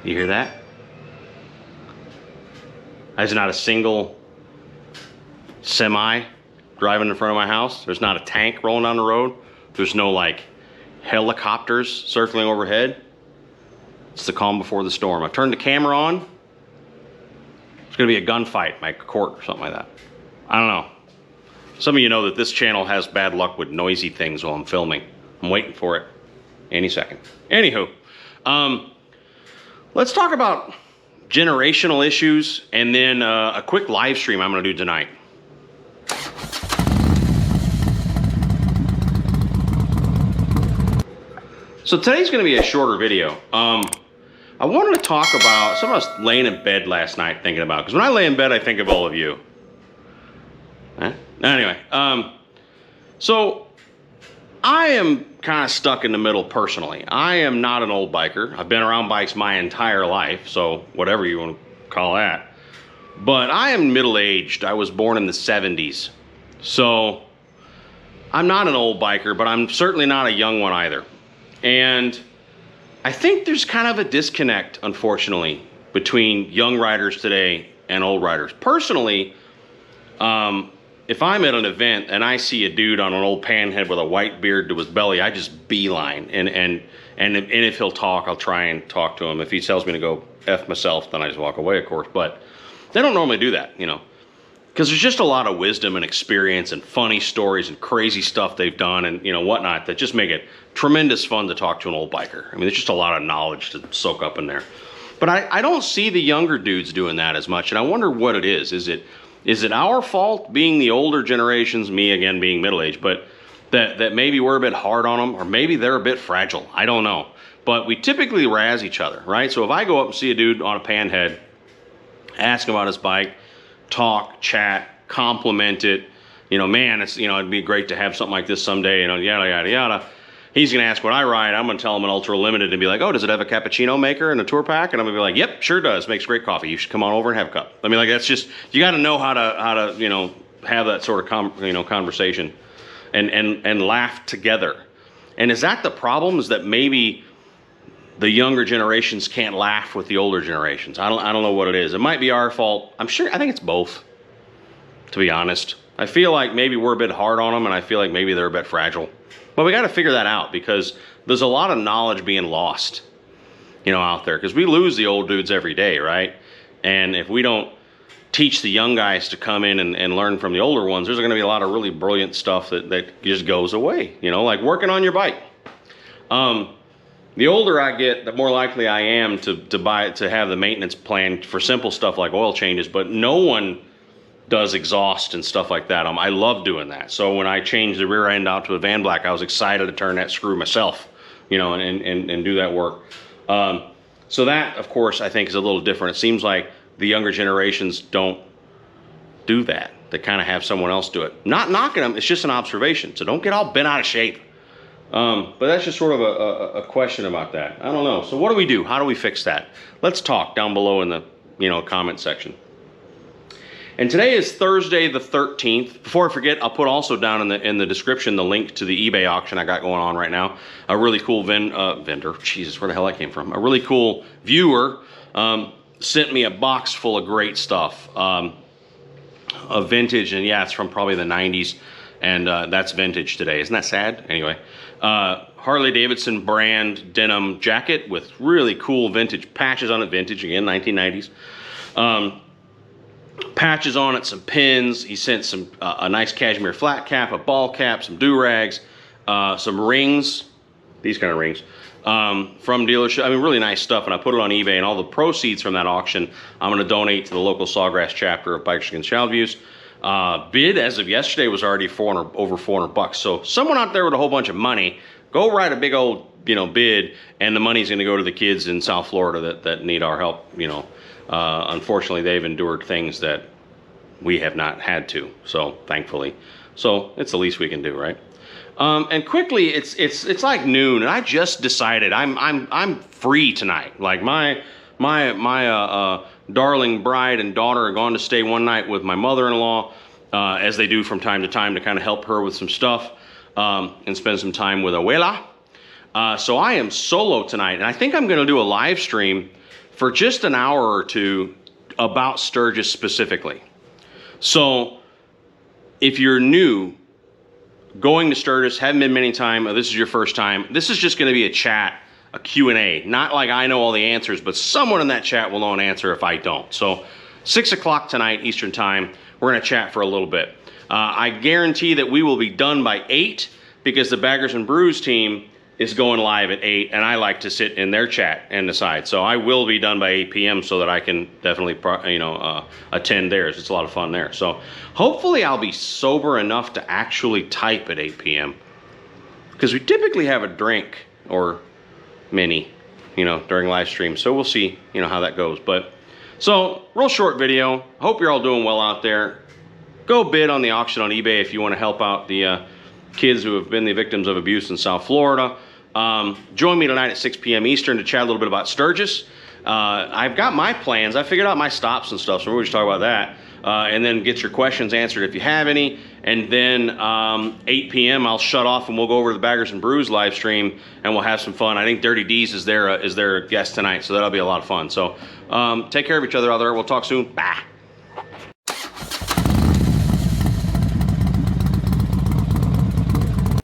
You hear that? There's not a single semi driving in front of my house. There's not a tank rolling down the road. There's no like helicopters circling overhead. It's the calm before the storm. I've turned the camera on. It's gonna be a gunfight, like a court or something like that. I don't know. Some of you know that this channel has bad luck with noisy things while I'm filming. I'm waiting for it any second. Anywho, let's talk about generational issues and then a quick live stream I'm gonna do tonight. So today's gonna be a shorter video. I wanted to talk about something I was laying in bed last night thinking about, because when I lay in bed I think of all of you. Anyway, so I am kind of stuck in the middle personally. I am not an old biker. I've been around bikes my entire life, so whatever you want to call that. But I am middle-aged. I was born in the 70s. So I'm not an old biker, but I'm certainly not a young one either. And I think there's kind of a disconnect, unfortunately, between young riders today and old riders. Personally, if I'm at an event and I see a dude on an old panhead with a white beard to his belly, I just beeline. And if he'll talk, I'll try and talk to him. If he tells me to go F myself, then I just walk away, of course. But they don't normally do that, you know, because there's just a lot of wisdom and experience and funny stories and crazy stuff they've done and, you know, whatnot that just make it tremendous fun to talk to an old biker. I mean, there's just a lot of knowledge to soak up in there. But I don't see the younger dudes doing that as much, and I wonder what it is. Is it our fault, being the older generations, me again being middle-aged, but that maybe we're a bit hard on them, or maybe they're a bit fragile? I don't know. But we typically razz each other, right? So if I go up and see a dude on a panhead, ask him about his bike, talk, chat, compliment it, you know, man, it's, you know, it'd be great to have something like this someday, you know, yada, yada, yada. He's gonna ask what I ride. I'm gonna tell him an ultra limited and be like, oh, does it have a cappuccino maker and a tour pack? And I'm gonna be like, yep, sure does. Makes great coffee. You should come on over and have a cup. I mean, like, that's just, you got to know how to you know, have that sort of conversation and laugh together. And is that the problem? Is that maybe the younger generations can't laugh with the older generations? I don't know what it is. It might be our fault. I think it's both, to be honest. I feel like maybe we're a bit hard on them, and I feel like maybe they're a bit fragile. But we got to figure that out, because there's a lot of knowledge being lost, you know, out there, because we lose the old dudes every day, right? And if we don't teach the young guys to come in and learn from the older ones, there's going to be a lot of really brilliant stuff that just goes away, you know, like working on your bike. The older I get, the more likely I am to have the maintenance plan for simple stuff like oil changes, but no one does exhaust and stuff like that. I love doing that. So when I changed the rear end out to a Van Black, I was excited to turn that screw myself, you know, and do that work. So that, of course, I think is a little different. It seems like the younger generations don't do that. They kind of have someone else do it. Not knocking them, it's just an observation. So don't get all bent out of shape. But that's just sort of a question about that. I don't know. So what do we do? How do we fix that? Let's talk down below in the, you know, comment section. And today is Thursday the 13th. Before I forget, I'll put also down in the description the link to the eBay auction I got going on right now. A really cool vendor, Jesus, where the hell I came from. A really cool viewer sent me a box full of great stuff. Of vintage, and yeah, it's from probably the 90s, and that's vintage today. Isn't that sad? Anyway, Harley-Davidson brand denim jacket with really cool vintage patches on it. Vintage again, 1990s. Patches on it, some pins. He sent some a nice cashmere flat cap, a ball cap, some do-rags, some rings, these kind of rings, from dealership. I mean, really nice stuff. And I put it on eBay, and all the proceeds from that auction I'm going to donate to the local Sawgrass chapter of Bikers Against Child Abuse. Bid as of yesterday was already over 400 bucks. So someone out there with a whole bunch of money, go write a big old, you know, bid, and the money's going to go to the kids in South Florida that need our help, you know. Unfortunately, they've endured things that we have not had to, so thankfully. So it's the least we can do, right? And quickly, it's like noon, and I just decided I'm free tonight. Like my darling bride and daughter are gone to stay one night with my mother-in-law, as they do from time to time, to kind of help her with some stuff, and spend some time with abuela. So I am solo tonight, and I think I'm going to do a live stream for just an hour or two about Sturgis specifically. So if you're new, going to Sturgis, haven't been many times, or this is your first time, this is just going to be a chat, a Q&A. Not like I know all the answers, but someone in that chat will know an answer if I don't. So 6 o'clock tonight, Eastern time, we're going to chat for a little bit. I guarantee that we will be done by 8 because the Baggers and Brews team is going live at 8, and I like to sit in their chat and decide. So I will be done by 8 p.m. so that I can definitely, attend theirs. It's a lot of fun there. So hopefully I'll be sober enough to actually type at 8 p.m. because we typically have a drink or many, during live stream. So we'll see, how that goes. But so real short video. Hope you're all doing well out there. Go bid on the auction on eBay if you want to help out the kids who have been the victims of abuse in South Florida. Join me tonight at 6 p.m. Eastern to chat a little bit about Sturgis. I've got my plans. I figured out my stops and stuff, so we'll just talk about that. And then get your questions answered if you have any. And then 8 p.m. I'll shut off and we'll go over to the Baggers and Brews live stream and we'll have some fun. I think Dirty D's is their guest tonight, so that'll be a lot of fun. So take care of each other out there. We'll talk soon. Bye.